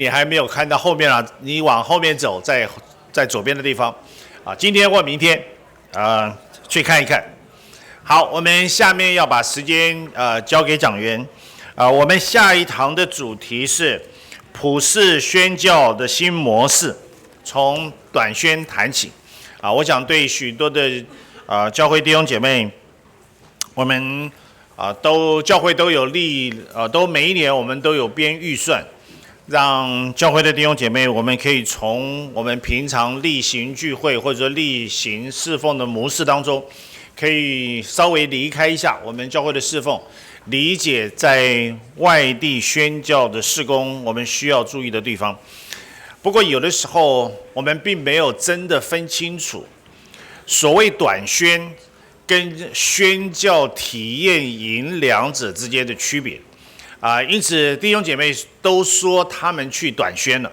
你还没有看到后面啊，你往后面走，在左边的地方，啊，今天或明天，去看一看。好，我们下面要把时间交给讲员，我们下一堂的主题是普世宣教的新模式，从短宣谈起。我想对许多的教会弟兄姐妹，我们教会都有都每一年我们都有编预算。让教会的弟兄姐妹，我们可以从我们平常例行聚会或者说例行侍奉的模式当中，可以稍微离开一下我们教会的侍奉，理解在外地宣教的事工我们需要注意的地方。不过有的时候我们并没有真的分清楚所谓短宣跟宣教体验营两者之间的区别。因此弟兄姐妹都说他们去短宣了，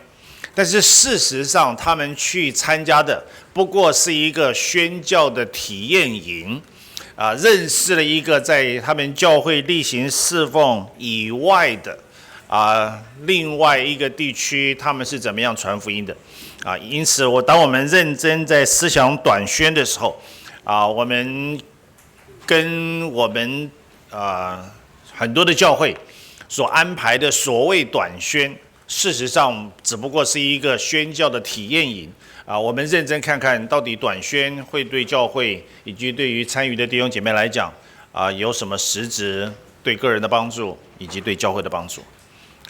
但是事实上他们去参加的不过是一个宣教的体验营，认识了一个在他们教会例行侍奉以外的另外一个地区他们是怎么样传福音的。因此当我们认真在思想短宣的时候，我们跟我们很多的教会所安排的所谓短宣，事实上只不过是一个宣教的体验营。我们认真看看到底短宣会对教会以及对于参与的弟兄姐妹来讲，有什么实质对个人的帮助以及对教会的帮助。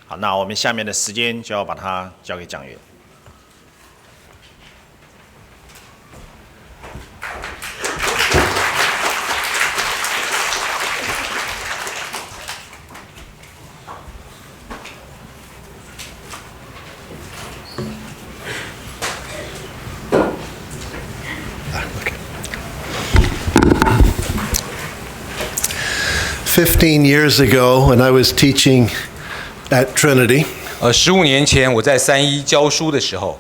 好，那我们下面的时间就要把它交给讲员。15 years ago, when I was teaching at Trinity, 15年前我在三一教书的时候，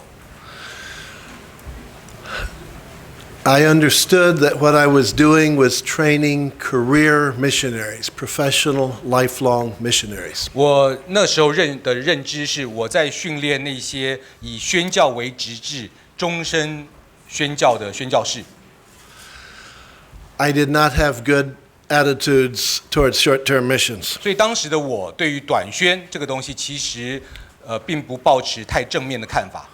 I understood that what I was doing was training career missionaries, professional, lifelong missionaries. 我那时候的认知是，我在训练那些以宣教为职志、终身宣教的宣教士。I did not have good attitudes towards short-term missions. 所以当时的我对于短宣这个东西，其实并不抱持太正面的看法。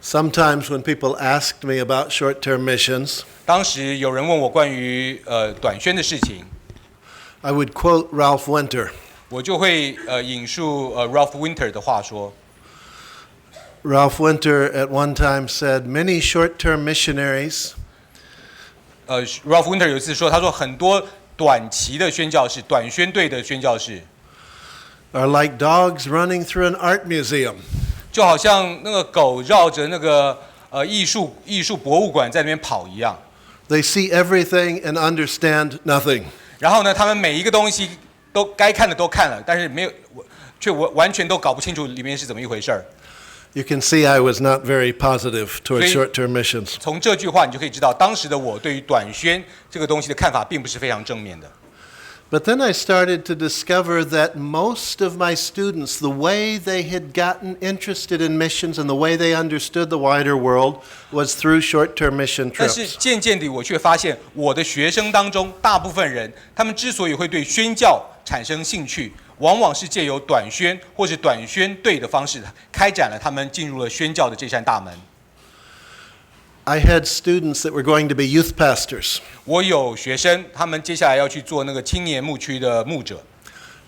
Sometimes when people asked me about short-term missions, 当时有人问我关于短宣的事情， I would quote Ralph Winter. 我就会引述Ralph Winter 的话说。Ralph Winter at one time said, "Many short-term missionaries." Ralph Winter 有一次说，他说很多短期的宣教士、短宣队的宣教士 are like dogs running through an art museum. 就好像那个狗绕着那个艺术博物馆在那边跑一样。They see everything and understand nothing. 然后呢，他们每一个东西都该看的都看了，但是却完全都搞不清楚里面是怎么一回事儿。You can see I was not very positive towards short-term missions. 从这句话你就可以知道，当时的我对于短宣这个东西的看法并不是非常正面的。But then I started to discover that most of my students, the way they had gotten interested in missions and the way they understood the wider world was through short-term mission trips. 但是渐渐地，我却发现我的学生当中，大部分人他们之所以会对宣教产生兴趣，往往是借由短宣或是短宣队的方式开展了他们进入了宣教的这扇大门。I had students that were going to be youth pastors. 我有学生，他们接下来要去做那个青年牧区的牧者。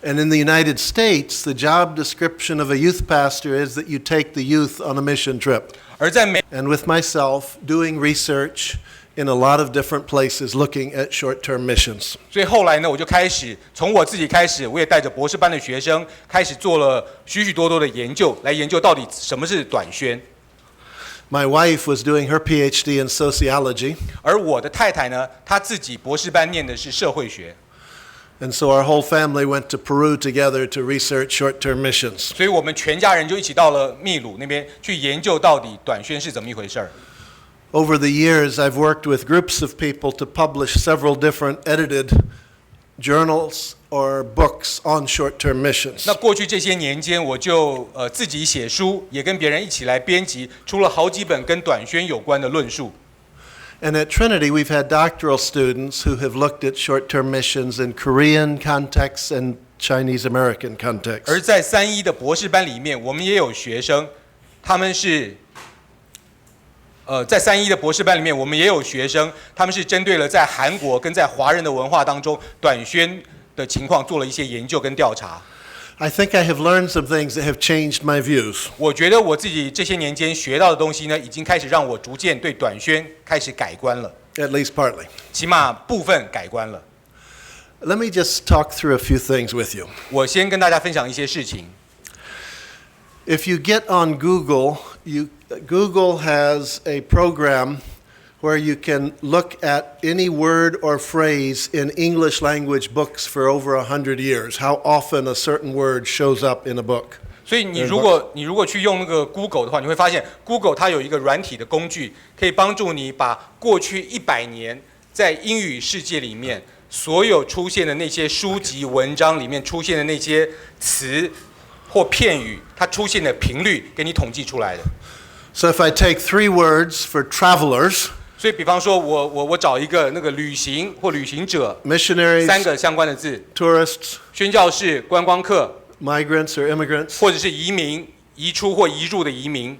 And in the United States, the job description of a youth pastor is that you take the youth on a mission trip. 而在美 And with myself, doing research in a lot of different places looking at short-term missions. 所以后来呢，我就开始从我自己开始，我也带着博士班的学生开始做了许多的研究，来研究到底什么是短宣。My wife was doing her PhD in sociology. 而我的太太呢，她自己博士班念的是社会学。And so our whole family went to Peru together to research short-term missions. 所以我们全家人就一起到了秘鲁那边去研究到底短宣是怎么一回事儿。Over the years, I've worked with groups of people to publish several different edited journals or books on short-term missions. 那过去这些年间，我就自己写书，也跟别人一起来编辑，出了好几本跟短宣有关的论述。And at Trinity, we've had doctoral students who have looked at short-term missions in Korean contexts and Chinese American contexts. 而在三一的博士班里面，我们也有学生，他们是在三一的博士班里面，我们也有学生，他们是针对了在韩国跟在华人的文化当中短宣的情况做了一些研究跟调查。I think I have learned some things that have changed my views. 我觉得我自己这些年间学到的东西呢，已经开始让我逐渐对短宣开始改观了， At least partly. 起码部分改观了。Let me just talk through a few things with you. 我先跟大家分享一些事情。If you get on Google, Google has a program where you can look at any word or phrase in English language books for over 100 years, how often a certain word shows up in a book. 所以你如果去用那个 Google 的话，你会发现 Google 它有一个软体的工具，可以帮助你把过去100年在英语世界里面所有出现的那些书籍文章里面出现的那些词或片语，它出现的频率给你统计出来的。So if I take 3 words for travelers, 所以比方说我找一个那个旅行或旅行者 missionaries, 3个相关的字， tourists, 宣教士、观光客， migrants or immigrants, 或者是移民、移出或移入的移民。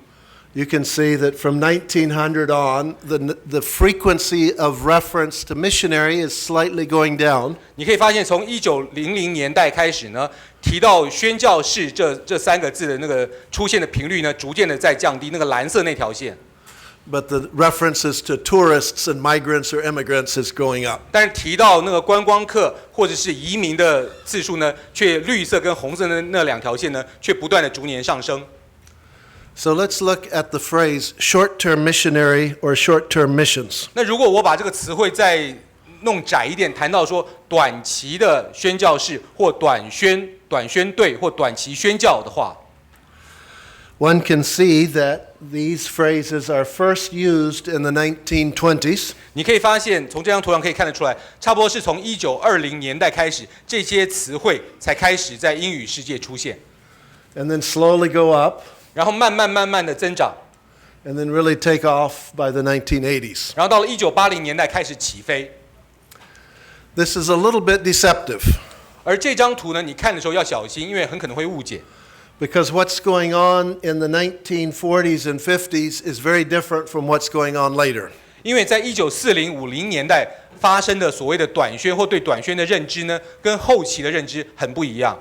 you can see that from 1900 on, the frequency of reference to missionary is slightly going down. 你可以发现，从1900年代开始呢，提到宣教士这3个字的那个出现的频率呢，逐渐的在降低。那个蓝色那条线。But the references to tourists and migrants or immigrants is going up. 但是提到那个观光客或者是移民的次数呢，却绿色跟红色的那2条线呢，却不断的逐年上升。So let's look at the phrase short-term missionary or short-term missions. 那如果我把这个词汇再弄窄一点，谈到说短期的宣教士或短宣队或短期宣教的话， one can see that these phrases are first used in the 1920s. 你可以发现，从这张图上可以看得出来，差不多是从1920年代开始，这些词汇才开始在英语世界出现， And then slowly go up. 然后慢慢的增长， And then really take off by the 1980s. 然后到了1980年代开始起飞。This is a little bit deceptive. 而这张图呢，你看的时候要小心，因为很可能会误解。Because what's going on in the 1940s and 50s is very different from what's going on later. 因为在1940、50年代发生的所谓的短宣或对短宣的认知呢，跟后期的认知很不一样。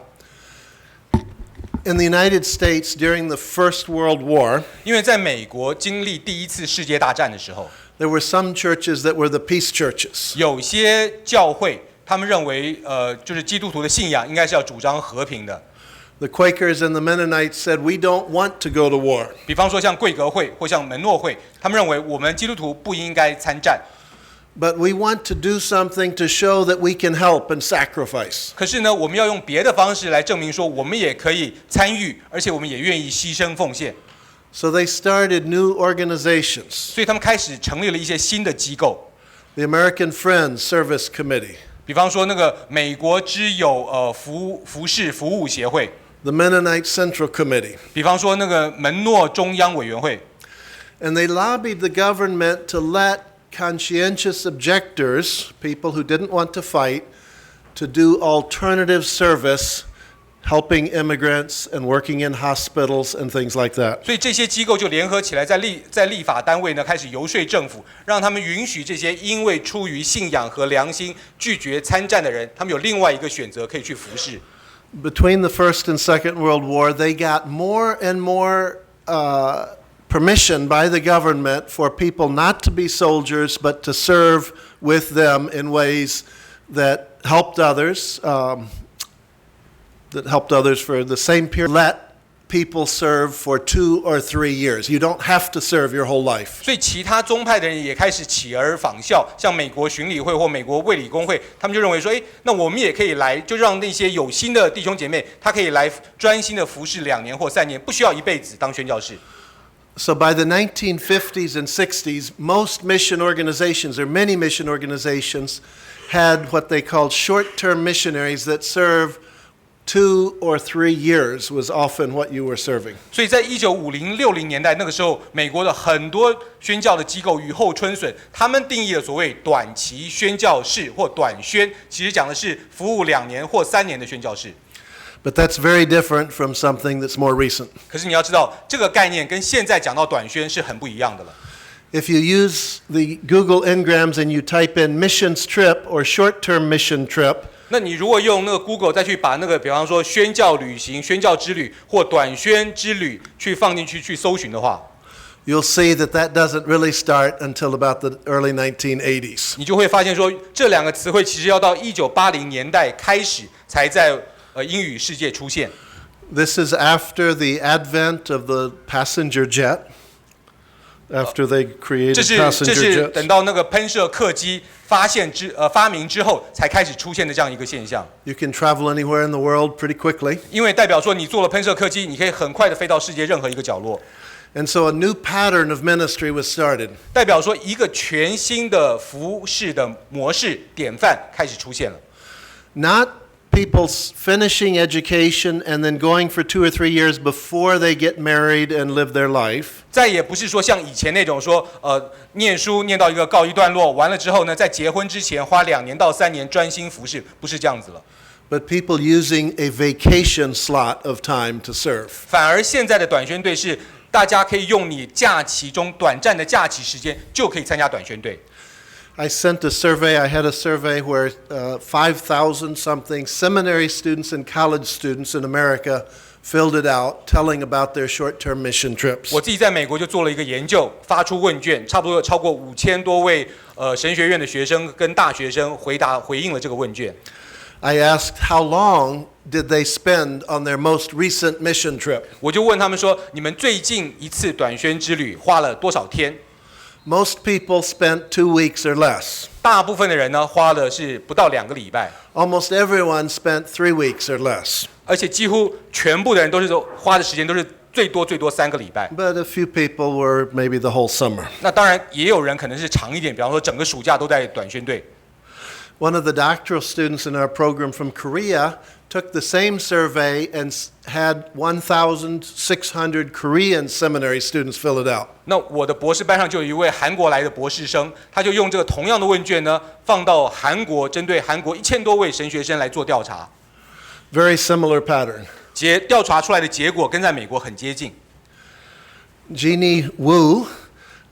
In the United States during the First World War, 因为在美国经历第1次世界大战的时候， there were some churches that were the peace churches. 有些教会他们认为，就是基督徒的信仰应该是要主张和平的。The Quakers and the Mennonites said, we don't want to go to war. 比方说像贵格会或像门诺会，他们认为我们基督徒不应该参战。But we want to do something to show that we can help and sacrifice. 可是呢，我们要用别的方式来证明说，我们也可以参与，而且我们也愿意牺牲奉献。So they started new organizations. 所以他们开始成立了一些新的机构， The American Friends Service Committee, 比方说那个美国之友服饰服务协会， the Mennonite Central Committee. 比方说那个门诺中央委员会。And they lobbied the government to let conscientious objectors, people who didn't want to fight, to do alternative service, helping immigrants and working in hospitals and things like that. 所以这些机构就联合起来，在立法单位呢开始游说政府，让他们允许这些因为出于信仰和良心拒绝参战的人，他们有另外一个选择可以去服侍。Between the First and Second World War, they got more and more permission by the government for people not to be soldiers, but to serve with them in ways that helped others, for the same period. Let people serve for 2 or 3 years. You don't have to serve your whole life. 所以其他宗派的人也开始起而仿效，像美国巡理会或美国卫理公会，他们就认为说，那我们也可以来，就让那些有心的弟兄姐妹，他可以来专心的服侍2年或3年，不需要一辈子当宣教士。So by the 1950s and 60s, most mission organizations, or many mission organizations, had what they called short-term missionaries that serve 2 or 3 years was often what you were serving. 所以在1950、60年代那个时候，美国的很多宣教的机构雨后春笋，他们定义了所谓短期宣教士或短宣，其实讲的是服务2年或3年的宣教士。But that's very different from something that's more recent. 可是你要知道，这个概念跟现在讲到短宣是很不一样的了。If you use the Google Ngrams and you type in missions trip or short-term mission trip, 那你如果用那个 Google 再去把那个，比方说宣教旅行、宣教之旅或短宣之旅去放进去去搜寻的话， you'll see that that doesn't really start until about the early 1980s. 你就会发现说，这两个词汇其实要到1980年代开始才在英语世界出现。This is after the advent of the passenger jet, after they created 这是 passenger 等 jets. 到那个喷射客机发明之后才开始出现的这样一个现象。You can travel anywhere in the world pretty quickly. 因为代表说你坐了喷射客机，你可以很快的飞到世界任何一个角落。And so a new pattern of ministry was started. 代表说一个全新的服事的模式典范开始出现了。Not people finishing education and then going for 2 or 3 years before they get married and live their life. 再也不是说像以前那种说，念书念到一个告一段落，完了之后呢，在结婚之前花2年到3年专心服事，不是这样子了。But people using a vacation slot of time to serve. 反而现在的短宣队是大家可以用你假期中短暂的假期时间就可以参加短宣队。I sent a survey. I had a survey where 5,000 something seminary students and college students in America filled it out, telling about their short-term mission trips. 我自己在美国就做了一个研究，发出问卷，差不多有超过5000多位神学院的学生跟大学生回应了这个问卷。I asked how long did they spend on their most recent mission trip. 我就问他们说，你们最近一次短宣之旅花了多少天？ Most people spent 2 weeks or less. 大部分的人呢，花的是不到2个礼拜， Almost everyone spent 3 weeks or less. 而且几乎全部的人都是花的时间都是最多3个礼拜。But a few people were maybe the whole summer. 那当然也有人可能是长一点，比方说整个暑假都在短宣队。One of the doctoral students in our program from Korea took the same survey and had 1,600 Korean seminary students fill it out. 那我的博士班上就有一位韩国来的博士生，他就用这个同样的问卷呢，放到韩国，针对韩国1000多位神学生来做调查。Very similar pattern. 调查出来的结果跟在美国很接近。Jeannie Wu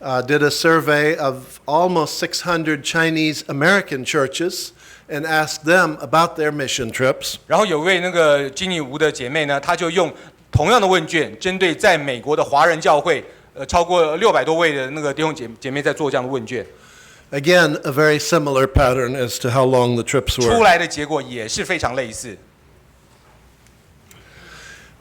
did a survey of almost 600 Chinese American churches and asked them about their mission trips. 然后有位那个金尼吴的姐妹呢，她就用同样的问卷，针对在美国的华人教会，超过600多位的那个弟兄姐妹在做这样的问卷。Again, a very similar pattern as to how long the trips 出 were. 来的结果也是非常类似。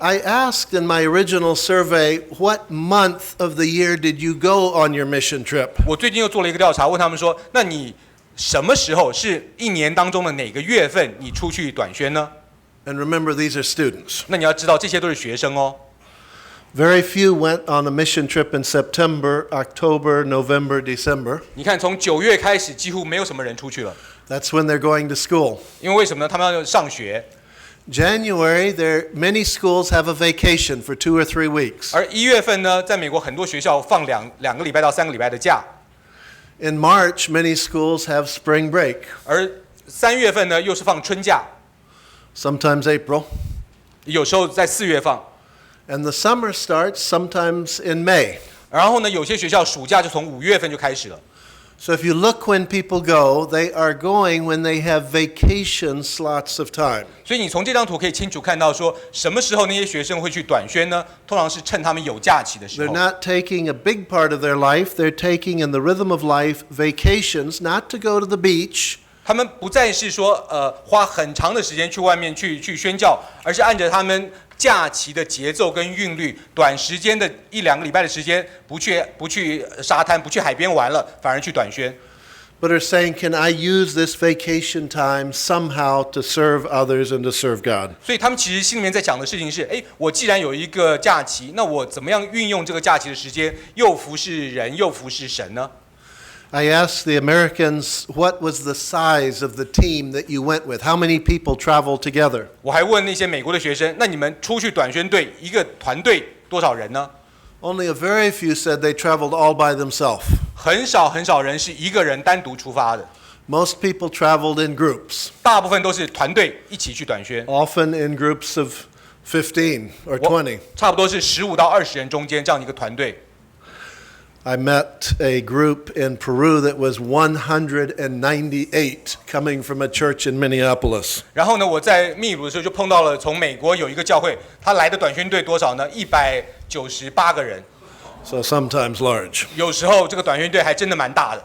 I asked in my original survey, what month of the year did you go on your mission trip? 我最近又做了一个调查，问他们说，那你什么时候是1年当中的哪个月份你出去短宣呢？ And remember, these are students. 那你要知道，这些都是学生哦。Very few went on a mission trip in September, October, November, December. 你看，从9月开始，几乎没有什么人出去了。 That's when they're going to school. 因为为什么呢？他们要上学。January, many schools have a vacation for 2 or 3 weeks. 而1月份呢，在美国很多学校放2个礼拜到3个礼拜的假。In March, many schools have spring break. 而3月份呢，又是放春假， Sometimes April. 有时候在4月放。 And the summer starts sometimes in May. 然后呢，有些学校暑假就从5月份就开始了。 So if you look when people go, they are going when they have vacation slots of time. 所以你从这张图可以清楚看到，说什么时候那些学生会去短宣呢？通常是趁他们有假期的时 They're 候。 not taking a big part of their life. They're taking in the rhythm of life vacations, not to go to the beach. 他们不再是说花很长的时间去外面去宣教，而是按着他们假期的节奏跟韵律，短时间的1-2个礼拜的时间，不去沙滩，不去海边玩了，反而去短宣。but are saying, can I use this vacation time somehow to serve others and to serve God? 所以他们其实心里面在讲的事情是：我既然有一个假期，那我怎么样运用这个假期的时间，又服侍人，又服侍神呢？ I asked the Americans, what was the size of the team that you went with? How many people traveled together? 我还问那些美国的学生，那你们出去短宣队一个团队多少人呢？ Only a very few said they traveled all by themselves. 很少人是一个人单独出发的， Most people traveled in groups, 大部分都是团队一起去短宣， often in groups of 15 or 20. 差不多是15到20人中间这样的一个团队。 I met a group in Peru that was 198 coming from a church in Minneapolis. 然后呢，我在秘鲁的时候就碰到了从美国有一个教会，他来的短宣队多少呢？198个人， So sometimes large. 有时候这个短宣队还真的蛮大的。